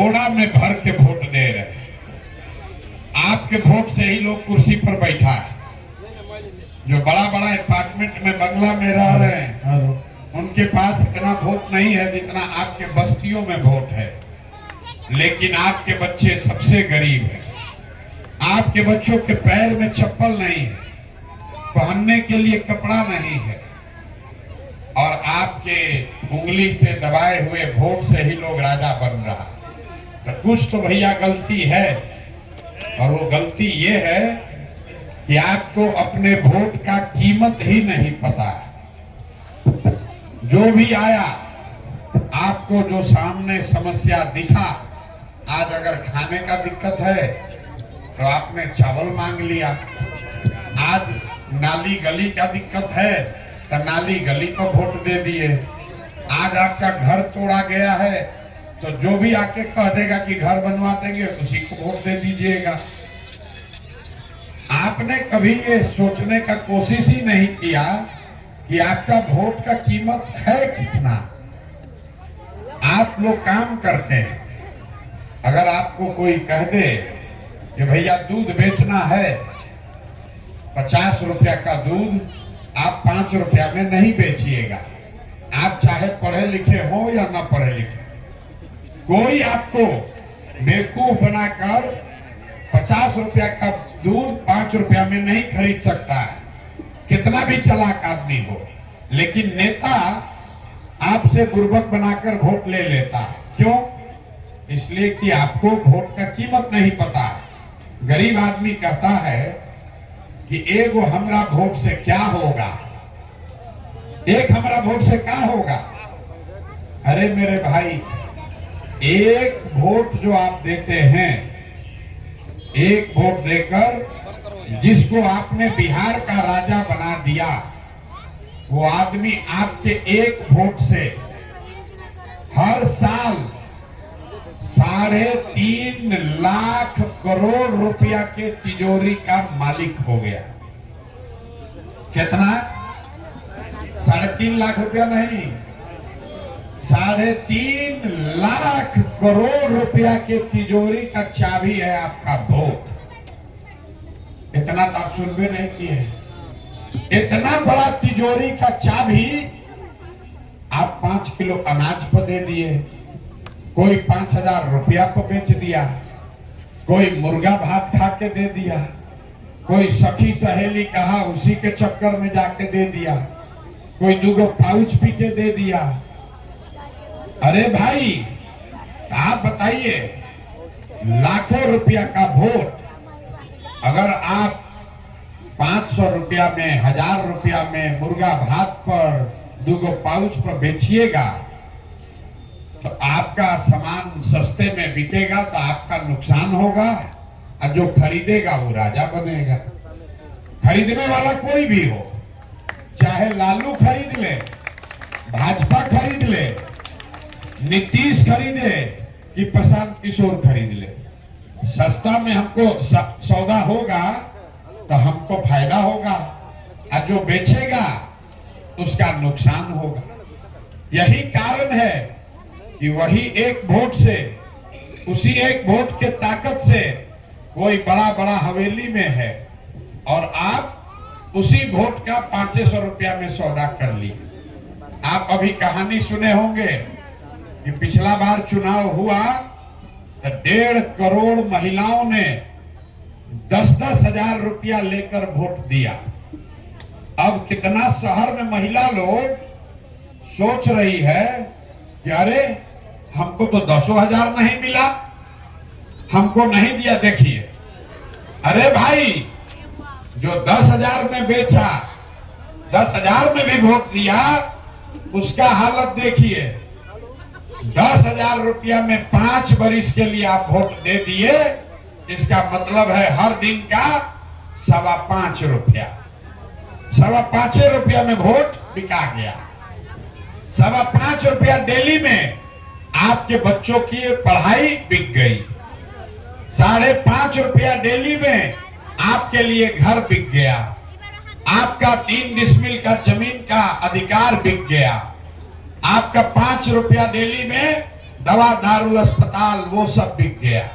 बोरा में भर के वोट दे रहे हैं। आपके वोट से ही लोग कुर्सी पर बैठा है। जो बड़ा बड़ा अपार्टमेंट में बंगला में रह रहे हैं उनके पास इतना वोट नहीं है जितना आपके बस्तियों में वोट है। लेकिन आपके बच्चे सबसे गरीब हैं। आपके बच्चों के पैर में चप्पल नहीं है, पहनने के लिए कपड़ा नहीं है, और आपके उंगली से दबाए हुए वोट से ही लोग राजा बन रहा है। तो कुछ तो भैया गलती है, और वो गलती ये है कि आपको अपने वोट का कीमत ही नहीं पता है। जो भी आया, आपको जो सामने समस्या दिखा, आज अगर खाने का दिक्कत है तो आपने चावल मांग लिया। आज नाली गली का दिक्कत है तो नाली गली को वोट दे दिए। आज आपका घर तोड़ा गया है तो जो भी आके कह देगा कि घर बनवा देंगे उसी को वोट दे दीजिएगा। आपने कभी ये सोचने का कोशिश ही नहीं किया कि आपका वोट का कीमत है कितना। आप लोग काम करते हैं, अगर आपको कोई कह दे कि भैया दूध बेचना है, 50 रुपया का दूध आप 5 रुपया में नहीं बेचिएगा। आप चाहे पढ़े लिखे हो या ना पढ़े लिखे, कोई आपको बेवकूफ बनाकर 50 रुपया का दूध 5 रुपया में नहीं खरीद सकता है, कितना भी चालाक आदमी हो। लेकिन नेता आपसे बुर्बक बनाकर वोट ले लेता है। क्यों? इसलिए कि आपको वोट का कीमत नहीं पता है। गरीब आदमी कहता है कि एगो हमरा वोट से क्या होगा, एक हमरा वोट से क्या होगा। अरे मेरे भाई, एक वोट जो आप देते हैं, एक वोट देकर जिसको आपने बिहार का राजा बना दिया, वो आदमी आपके एक वोट से हर साल 3.5 लाख करोड़ रुपया के तिजोरी का मालिक हो गया। कितना? 3.5 लाख रुपया नहीं, 3.5 लाख करोड़ रुपया के तिजोरी का चाबी है आपका वोट। इतना तो आप सुन भी नहीं किए। इतना बड़ा तिजोरी का चाबी आप 5 किलो अनाज पर दे दिए, कोई 5,000 रुपया पर बेच दिया, कोई मुर्गा भात खा के दे दिया, कोई सखी सहेली कहा उसी के चक्कर में जाके दे दिया, कोई 2 पाउच पी के दे दिया। अरे भाई, आप बताइए, लाखों रुपया का वोट अगर आप 500 रुपया में, 1000 रुपया में मुर्गा भात पर 2 पाउच पर बेचिएगा तो आपका सामान सस्ते में बिकेगा तो आपका नुकसान होगा, और जो खरीदेगा वो राजा बनेगा। खरीदने वाला कोई भी हो, चाहे लालू खरीद ले, भाजपा खरीद ले, नीतीश खरीदे कि प्रशांत किशोर खरीद ले, सस्ता में हमको सौदा होगा तो हमको फायदा होगा, और जो बेचेगा उसका नुकसान होगा। यही कारण है कि वही एक वोट से, उसी एक वोट के ताकत से कोई बड़ा बड़ा हवेली में है और आप उसी वोट का 500 रुपया में सौदा कर लिए। आप अभी कहानी सुने होंगे कि पिछला बार चुनाव हुआ तो 1.5 करोड़ महिलाओं ने 10-10 हजार रुपया लेकर वोट दिया। अब कितना शहर में महिला लोग सोच रही है कि अरे हमको तो 10,000 नहीं मिला, हमको नहीं दिया। देखिए, अरे भाई, जो 10,000 में बेचा, 10,000 में भी वोट दिया, उसका हालत देखिए। 10,000 रुपया में 5 बरिस के लिए आप वोट दे दिए, इसका मतलब है हर दिन का 5.25 रुपया। 5.25 रुपया में वोट बिका गया। 5.25 रुपया डेली में आपके बच्चों की पढ़ाई बिक गई। 5.5 रुपया डेली में आपके लिए घर बिक गया। आपका 3 डिसमिल का जमीन का अधिकार बिक गया। आपका 5 रुपया डेली में दवा दारू अस्पताल वो सब बिक गया।